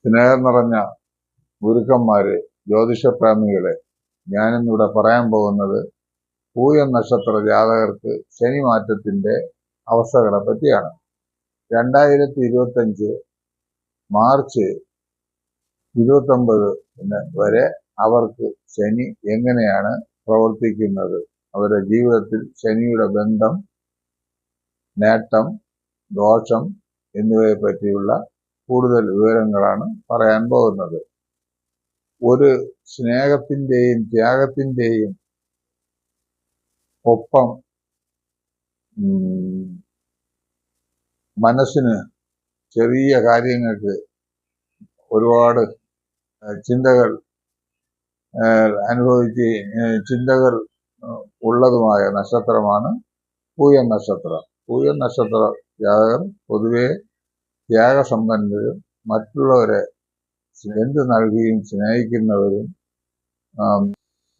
സ്നേഹം നിറഞ്ഞ ഗുരുക്കന്മാരെ, ജ്യോതിഷപ്രേമികളെ, ഞാനിന്നിവിടെ പറയാൻ പോകുന്നത് പൂയം നക്ഷത്ര ജാതകർക്ക് ശനി മാറ്റത്തിന്റെ അവസ്ഥകളെ പറ്റിയാണ്. 2025 മാർച്ച് 29 വരെ അവർക്ക് ശനി എങ്ങനെയാണ് പ്രവർത്തിക്കുന്നത്, അവരുടെ ജീവിതത്തിൽ ശനിയുടെ ബന്ധം, നേട്ടം, ദോഷം എന്നിവയെ പറ്റിയുള്ള കൂടുതൽ വിവരങ്ങളാണ് പറയാൻ പോകുന്നത്. ഒരു സ്നേഹത്തിന്റെയും ത്യാഗത്തിന്റെയും ഒപ്പം മനസ്സിന് ചെറിയ കാര്യങ്ങൾക്ക് ഒരുപാട് ചിന്തകൾ ചിന്തകൾ ഉള്ളതുമായ നക്ഷത്രമാണ് പൂയം നക്ഷത്രം. പൂയം നക്ഷത്ര ജാതകർ പൊതുവെ ത്യാഗസമ്പന്നരും മറ്റുള്ളവരെ എന്ത് നൽകിയും സ്നേഹിക്കുന്നവരും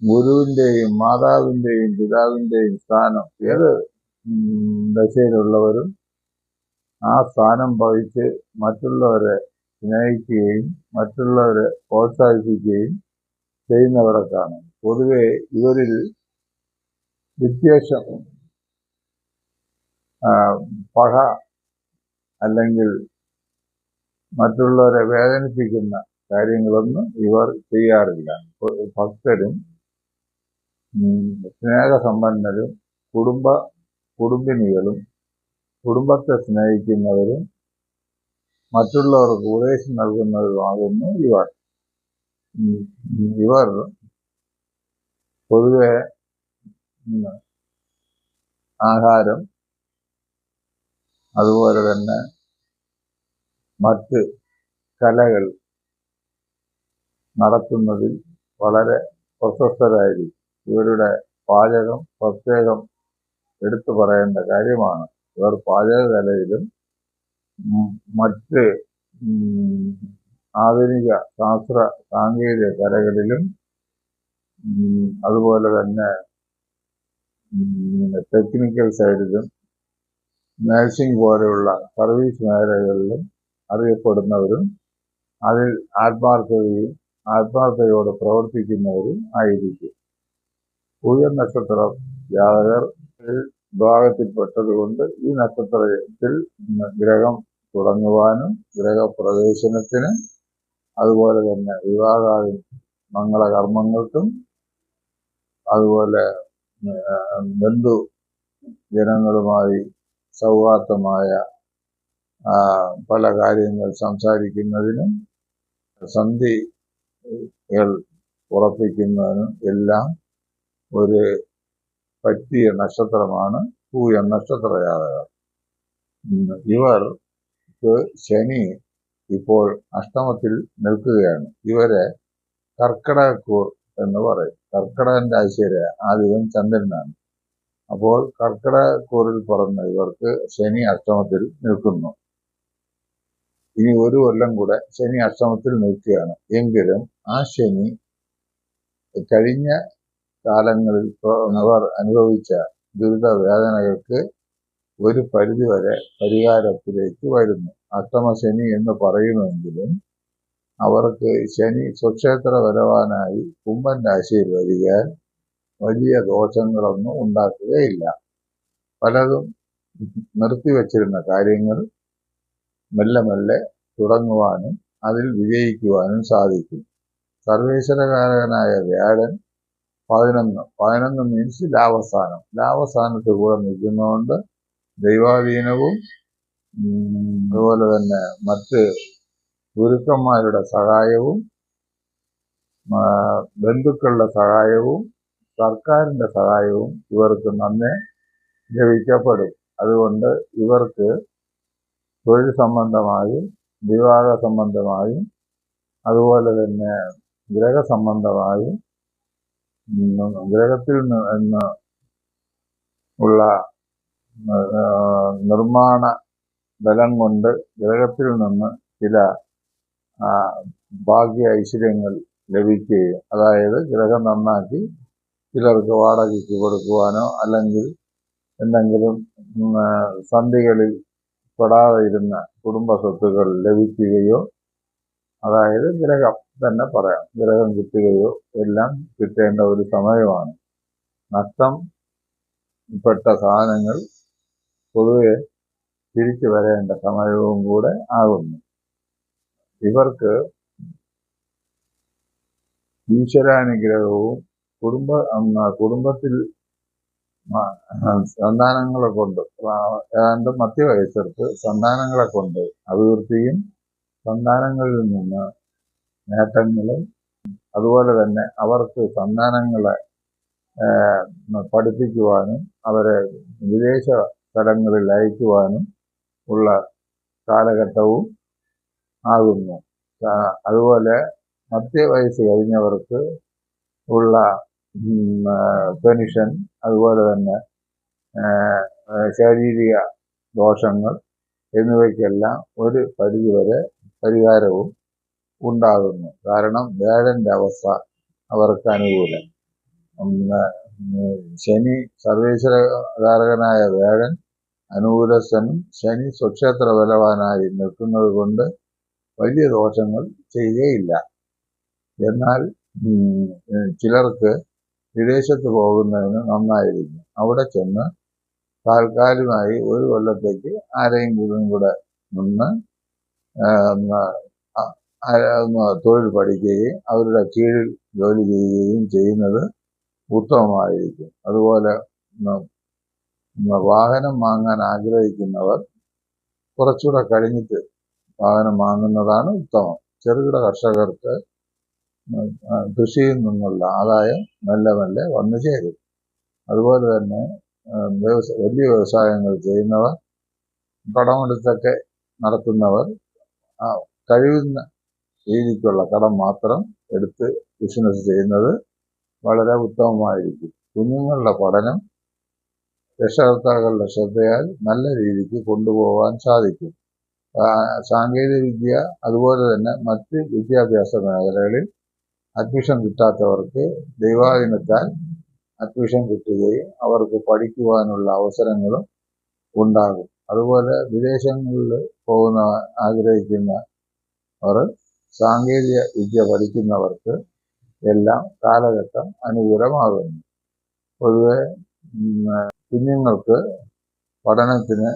ഗുരുവിന്റെയും മാതാവിന്റെയും പിതാവിന്റെയും സ്ഥാനം ഏത് ദശയിലുള്ളവരും ആ സ്ഥാനം വഹിച്ച് മറ്റുള്ളവരെ സ്നേഹിക്കുകയും മറ്റുള്ളവരെ പ്രോത്സാഹിപ്പിക്കുകയും ചെയ്യുന്നവർക്കാണ്. പൊതുവെ ഇവരിൽ വിദ്വേഷം, പക അല്ലെങ്കിൽ മറ്റുള്ളവരെ വേദനിപ്പിക്കുന്ന കാര്യങ്ങളൊന്നും ഇവർ ചെയ്യാറില്ല. ഭക്തരും സ്നേഹസമ്പന്നരും കുടുംബിനികളും കുടുംബത്തെ സ്നേഹിക്കുന്നവരും മറ്റുള്ളവർക്ക് ഉപദേശം നൽകുന്നവരുമാകുന്നു ഇവർ. ഇവർ പൊതുവെ ആഹാരം, അതുപോലെ തന്നെ മറ്റ് കലകൾ നടത്തുന്നതിൽ വളരെ പ്രശസ്തരായിരിക്കും. ഇവരുടെ പാചകം പ്രത്യേകം എടുത്തു പറയേണ്ട കാര്യമാണ്. ഇവർ പാചകകലയിലും മറ്റ് ആധുനിക ശാസ്ത്ര സാങ്കേതിക കലകളിലും അതുപോലെ തന്നെ ടെക്നിക്കൽ സൈഡിലും നഴ്സിംഗ് പോലെയുള്ള സർവീസ് മേഖലകളിലും അറിയപ്പെടുന്നവരും അതിൽ ആത്മാർത്ഥതയോടെ പ്രവർത്തിക്കുന്നവരും ആയിരിക്കും. പൂയം നക്ഷത്ര ജാതകർ വിഭാഗത്തിൽപ്പെട്ടതുകൊണ്ട് ഈ നക്ഷത്രത്തിൽ ഗ്രഹം തുടങ്ങുവാനും ഗ്രഹപ്രവേശനത്തിന് അതുപോലെ തന്നെ വിവാഹാദി മംഗളകർമ്മങ്ങൾക്കും അതുപോലെ ബന്ധു ജനങ്ങളുമായി സൗഹാർദ്ദമായ പല കാര്യങ്ങൾ സംസാരിക്കുന്നതിനും സന്ധികൾ ഉറപ്പിക്കുന്നതിനും എല്ലാം ഒരു പറ്റിയ നക്ഷത്രമാണ് പൂയം നക്ഷത്ര ജാതകർ. ഇവർക്ക് ശനി ഇപ്പോൾ അഷ്ടമത്തിൽ നിൽക്കുകയാണ്. ഇവരെ കർക്കിടകക്കൂർ എന്ന് പറയും. കർക്കിടകന്റെ ഐശ്വര്യ ആധിപൻ ചന്ദ്രനാണ്. അപ്പോൾ കർക്കിടകക്കൂറിൽ പറഞ്ഞ ഇവർക്ക് ശനി അഷ്ടമത്തിൽ നിൽക്കുന്നു. ഇനി ഒരു കൊല്ലം കൂടെ ശനി അഷ്ടമത്തിൽ നിൽക്കുകയാണ്. എങ്കിലും ആ ശനി കഴിഞ്ഞ കാലങ്ങളിൽ അവർ അനുഭവിച്ച ദുരിത വേദനകൾക്ക് ഒരു പരിധിവരെ പരിഹാരത്തിലേക്ക് വരുന്നു. അഷ്ടമശനി എന്ന് പറയുമെങ്കിലും അവർക്ക് ശനി സ്വക്ഷേത്ര ബലവാനായി കുംഭൻ രാശിയിൽ വരികയാൽ വലിയ ദോഷങ്ങളൊന്നും ഉണ്ടാക്കുകയില്ല. പലതും നിർത്തിവച്ചിരുന്ന കാര്യങ്ങൾ മെല്ലെ മെല്ലെ തുടങ്ങുവാനും അതിൽ വിജയിക്കുവാനും സാധിക്കും. സർവേശ്വരകാരകനായ വ്യാഴൻ 11 മീൻസ് ലാഭസ്ഥാനത്ത് കൂടെ നിൽക്കുന്നതുകൊണ്ട് ദൈവാധീനവും അതുപോലെ തന്നെ മറ്റ് ഗുരുക്കന്മാരുടെ സഹായവും ബന്ധുക്കളുടെ സഹായവും സർക്കാരിന്റെ സഹായവും ഇവർക്ക് നന്നേ ലഭിക്കപ്പെടും. അതുകൊണ്ട് ഇവർക്ക് തൊഴിൽ സംബന്ധമായും വിവാഹ സംബന്ധമായും അതുപോലെ തന്നെ ഗ്രഹസംബന്ധമായും ഗ്രഹത്തിൽ നിന്ന് ഉള്ള നിർമ്മാണ ബലം കൊണ്ട് ഗ്രഹത്തിൽ നിന്ന് ചില ഭാഗ്യ ഐശ്വര്യങ്ങൾ ലഭിക്കുകയും, അതായത് ഗ്രഹം നന്നാക്കി ചിലർക്ക് വാടകയ്ക്ക് കൊടുക്കുവാനോ അല്ലെങ്കിൽ എന്തെങ്കിലും സന്ധികളിൽ പെടാതെ ഇരുന്ന കുടുംബ സ്വത്തുകൾ ലഭിക്കുകയോ അതായത് ഗ്രഹം തന്നെ പറയാം. ഗ്രഹം കിട്ടുകയോ എല്ലാം കിട്ടേണ്ട ഒരു സമയമാണ്. നഷ്ടപ്പെട്ട സാധനങ്ങൾ പൊതുവെ തിരിച്ചു വരേണ്ട സമയവും കൂടെ ആകുന്നു. ഇവർക്ക് ഈശ്വരാനുഗ്രഹവും കുടുംബത്തിൽ സന്താനങ്ങളെ കൊണ്ട് ഏതാണ്ട് മധ്യവയസ്സർക്ക് സന്താനങ്ങളെ കൊണ്ട് അഭിവൃദ്ധിയും സന്താനങ്ങളിൽ നിന്ന് നേട്ടങ്ങളും അതുപോലെ തന്നെ അവർക്ക് സന്താനങ്ങളെ പഠിപ്പിക്കുവാനും അവരെ വിദേശ സ്ഥലങ്ങളിൽ അയക്കുവാനും ഉള്ള കാലഘട്ടവും ആകുന്നു. അതുപോലെ മധ്യവയസ്സ് കഴിഞ്ഞവർക്ക് ഉള്ള പെൻഷൻ അതുപോലെ തന്നെ ശാരീരിക ദോഷങ്ങൾ എന്നിവയ്ക്കെല്ലാം ഒരു പരിധിവരെ പരിഹാരവും ഉണ്ടാകുന്നു. കാരണം വ്യാഴന്റെ അവസ്ഥ അവർക്ക് അനുകൂലം. ശനി സർവേശ്വരകാരകനായ വ്യാഴൻ അനുകൂലസ്ഥനും ശനി സ്വക്ഷേത്ര ബലവാനായി നിൽക്കുന്നത് കൊണ്ട് വലിയ ദോഷങ്ങൾ ചെയ്യുകയില്ല. എന്നാൽ ചിലർക്ക് വിദേശത്ത് പോകുന്നതിന് നന്നായിരിക്കും. അവിടെ ചെന്ന് താൽക്കാലികമായി ഒരു കൊല്ലത്തേക്ക് ആരെങ്കിലും കൂടെ നിന്ന് തൊഴിൽ പഠിക്കുകയും അവരുടെ കീഴിൽ ജോലി ചെയ്യുകയും ചെയ്യുന്നത് ഉത്തമമായിരിക്കും. അതുപോലെ വാഹനം വാങ്ങാൻ ആഗ്രഹിക്കുന്നവർ കുറച്ചുകൂടെ കഴിഞ്ഞിട്ട് വാഹനം വാങ്ങുന്നതാണ് ഉത്തമം. ചെറുകിട കർഷകർക്ക് കൃഷിയിൽ നിന്നുള്ള ആദായം മെല്ലെ മെല്ലെ വന്നു ചേരും. അതുപോലെ തന്നെ വലിയ വ്യവസായങ്ങൾ ചെയ്യുന്നവർ, കടമെടുത്തൊക്കെ നടത്തുന്നവർ കഴിയുന്ന രീതിക്കുള്ള കടം മാത്രം എടുത്ത് ബിസിനസ് ചെയ്യുന്നത് വളരെ ഉത്തമമായിരിക്കും. കുഞ്ഞുങ്ങളുടെ പഠനം രക്ഷകർത്താക്കളുടെ ശ്രദ്ധയാൽ നല്ല രീതിക്ക് കൊണ്ടുപോകാൻ സാധിക്കും. സാങ്കേതിക വിദ്യ അതുപോലെ തന്നെ മറ്റ് വിദ്യാഭ്യാസ മേഖലകളിൽ അഡ്മിഷൻ കിട്ടാത്തവർക്ക് ദൈവാധീനത്താൽ അഡ്മിഷൻ കിട്ടുകയും അവർക്ക് പഠിക്കുവാനുള്ള അവസരങ്ങളും ഉണ്ടാകും. അതുപോലെ വിദേശങ്ങളിൽ ആഗ്രഹിക്കുന്നവർ സാങ്കേതിക വിദ്യ പഠിക്കുന്നവർക്ക് എല്ലാം കാലഘട്ടം അനുകൂലമാകുന്നു. പൊതുവെ കുഞ്ഞുങ്ങൾക്ക് പഠനത്തിന്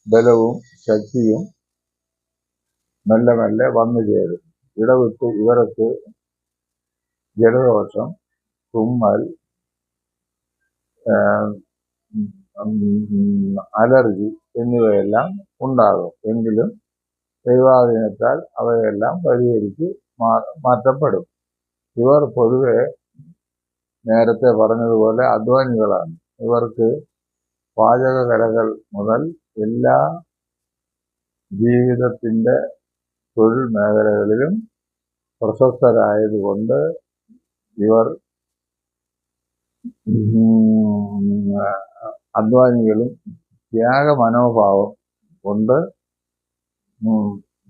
ബലവും ശക്തിയും മെല്ലെ മെല്ലെ വന്നു ചേരും. ഇടവിട്ട് ഇവർക്ക് ജലദോഷം, തുമ്മൽ, അലർജി എന്നിവയെല്ലാം ഉണ്ടാകും. എങ്കിലും ദൈവാധീനത്താൽ അവയെല്ലാം പരിഹരിച്ച് മാറ്റപ്പെടും. ഇവർ പൊതുവെ നേരത്തെ പറഞ്ഞതുപോലെ അധ്വാനികളാണ്. ഇവർക്ക് പാചകകലകൾ മുതൽ എല്ലാ ജീവിതത്തിൻ്റെ തൊഴിൽ മേഖലകളിലും പ്രശസ്തരായതുകൊണ്ട് ഇവർ അധ്വാനികളും ത്യാഗ മനോഭാവം കൊണ്ട്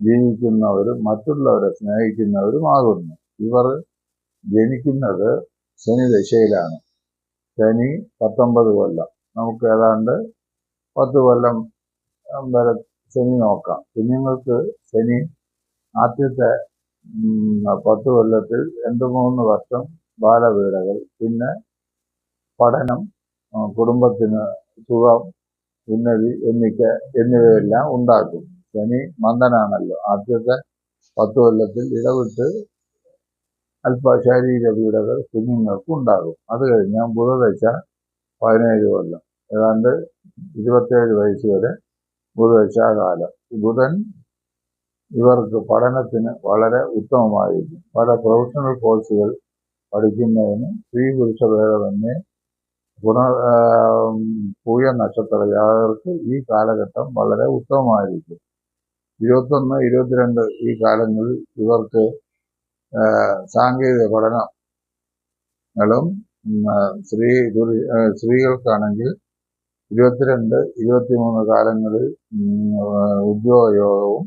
ജീവിക്കുന്നവരും മറ്റുള്ളവരെ സ്നേഹിക്കുന്നവരുമാകുന്നു. ഇവർ ജനിക്കുന്നത് ശനി ദശയിലാണ്. ശനി 19 കൊല്ലം, നമുക്ക് ഏതാണ്ട് 10 കൊല്ലം വരെ ശനി നോക്കാം. കുഞ്ഞുങ്ങൾക്ക് ശനി ആദ്യത്തെ 10 കൊല്ലത്തിൽ 2-3 വർഷം ബാലപീഡകൾ, പിന്നെ പഠനം, കുടുംബത്തിന് സുഖം, ഉന്നതി എന്നിവയെല്ലാം ഉണ്ടാക്കും. ശനി മന്ദനാണല്ലോ. ആദ്യത്തെ 10 കൊല്ലത്തിൽ ഇടവിട്ട് അല്പ ശാരീരിക പീഡകൾ കുഞ്ഞുങ്ങൾക്ക് ഉണ്ടാകും. അത് കഴിഞ്ഞാൽ ബുധദശ 17 കൊല്ലം, ഏതാണ്ട് 27 വയസ്സ് വരെ ബുധദശാകാലം. ബുധൻ ഇവർക്ക് പഠനത്തിന് വളരെ ഉത്തമമായിരിക്കും. പല പ്രൊഫഷണൽ കോഴ്സുകൾ പഠിക്കുന്നതിന് സ്ത്രീ പുരുഷ ഭേദമന്യേ പൂയ നക്ഷത്ര ജാതകർക്ക് ഈ കാലഘട്ടം വളരെ ഉത്തമമായിരിക്കും. 21, 22 ഈ കാലങ്ങളിൽ ഇവർക്ക് സാങ്കേതിക പഠനങ്ങളും സ്ത്രീകൾക്കാണെങ്കിൽ 22, 23 കാലങ്ങളിൽ ഉദ്യോഗയോഗവും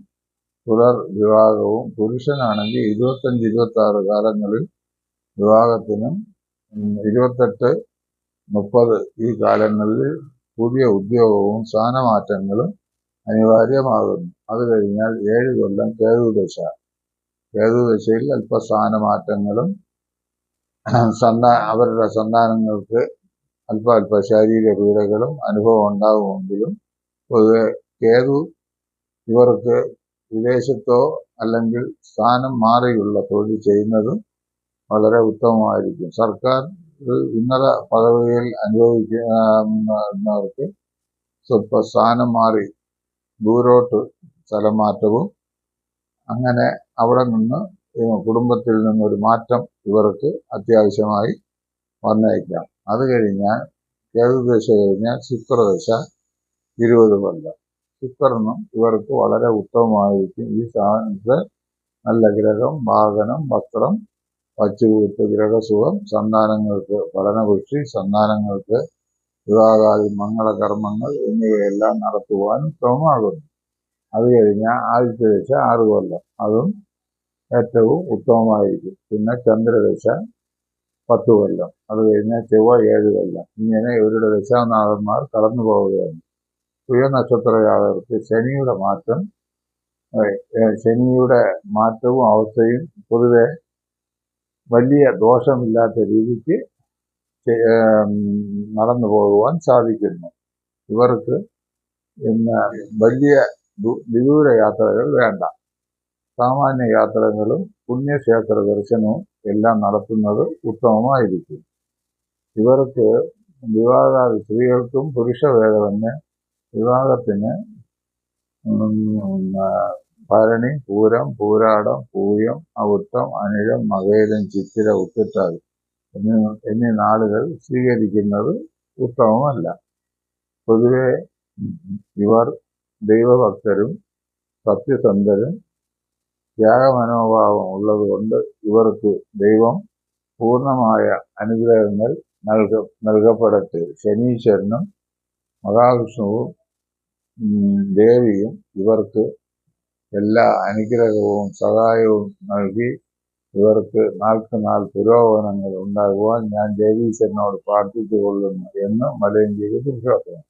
തുടർ വിവാഹവും, പുരുഷനാണെങ്കിൽ 25, 26 കാലങ്ങളിൽ വിവാഹത്തിനും 28, 30 ഈ കാലങ്ങളിൽ പുതിയ ഉദ്യോഗവും സ്ഥാനമാറ്റങ്ങളും അനിവാര്യമാകുന്നു. അത് കഴിഞ്ഞാൽ 7 കൊല്ലം കേതുദശ. കേതുദശയിൽ അല്പ സ്ഥാനമാറ്റങ്ങളും അവരുടെ സന്താനങ്ങൾക്ക് അല്പ ശാരീരിക പീഡകളും അനുഭവം ഉണ്ടാകുമെങ്കിലും പൊതുവെ കേതു ഇവർക്ക് വിദേശത്തോ അല്ലെങ്കിൽ സ്ഥാനം മാറിയുള്ള തൊഴിൽ ചെയ്യുന്നതും വളരെ ഉത്തമമായിരിക്കും. സർക്കാർ ഉന്നത പദവികൾ അനുഭവിക്കുന്നവർക്ക് സ്വല്പ സ്ഥാനം മാറി ദൂരോട്ട് സ്ഥലം മാറ്റവും അങ്ങനെ അവിടെ നിന്ന് കുടുംബത്തിൽ നിന്നൊരു മാറ്റം ഇവർക്ക് അത്യാവശ്യമായി വന്നേക്കാം. അത് കഴിഞ്ഞാൽ കേതുദശ കഴിഞ്ഞാൽ ശുക്രദശ 20 കൊല്ലം. ശുക്രനും ഇവർക്ക് വളരെ ഉത്തമമായിരിക്കും. ഈ സ്ഥാനത്ത് നല്ല ഗ്രഹം, വാഹനം, വസ്ത്രം, വച്ചുകൂട്ട്, ഗ്രഹസുഖം, സന്താനങ്ങൾക്ക് പഠനപുഷ്ടി, സന്താനങ്ങൾക്ക് വിവാഹാദി മംഗളകർമ്മങ്ങൾ എന്നിവയെല്ലാം നടത്തുവാൻ ഉത്തമമാകുന്നു. അത് കഴിഞ്ഞാൽ ആദ്യത്തെ ദശ 6 കൊല്ലം, അതും ഏറ്റവും ഉത്തമമായിരിക്കും. പിന്നെ ചന്ദ്രദശ 10 കൊല്ലം, അത് കഴിഞ്ഞാൽ ചൊവ്വ 7 കൊല്ലം. ഇങ്ങനെ ഇവരുടെ ദശാനാഥന്മാർ കടന്നു പോവുകയാണ്. നക്ഷത്രജാതകർക്ക് ശനിയുടെ മാറ്റവും അവസ്ഥയും പൊതുവെ വലിയ ദോഷമില്ലാത്ത രീതിക്ക് നടന്നു പോകുവാൻ സാധിക്കുന്നു. ഇവർക്ക് പിന്നെ വലിയ വിദൂര യാത്രകൾ വേണ്ട. സാമാന്യ യാത്രകളും പുണ്യക്ഷേത്ര ദർശനവും എല്ലാം നടത്തുന്നത് ഉത്തമമായിരിക്കും. ഇവർക്ക് വിവാഹാദി സ്ത്രീകൾക്കും പുരുഷഭേദമന്യേ വിവാഹത്തിന് ഭരണി, പൂരം, പൂരാടം, പൂയം, അവിട്ടം, അനിഴം, മകയിരം, ചിത്തിര, ഉത്തിട്ടാതി എന്നീ നാളുകൾ സ്വീകരിക്കുന്നത് ഉത്തമമല്ല. പൊതുവെ ഇവർ ദൈവഭക്തരും സത്യസന്ധരും ത്യാഗമനോഭാവം ഉള്ളതുകൊണ്ട് ഇവർക്ക് ദൈവം പൂർണ്ണമായ അനുഗ്രഹങ്ങൾ നൽകപ്പെടട്ടെ. ശനീശ്വരനും മഹാവിഷ്ണുവും ദേവിയും ഇവർക്ക് എല്ലാ അനുഗ്രഹവും സഹായവും നൽകി ഇവർക്ക് നാൾക്കുനാൾ പുരോഗമനങ്ങൾ ഉണ്ടാകുവാൻ ഞാൻ ദേവീശ്വരനോട് പ്രാർത്ഥിച്ചു കൊള്ളുന്നു എന്ന് മലയഞ്ചേരി പുരുഷോത്തമൻ.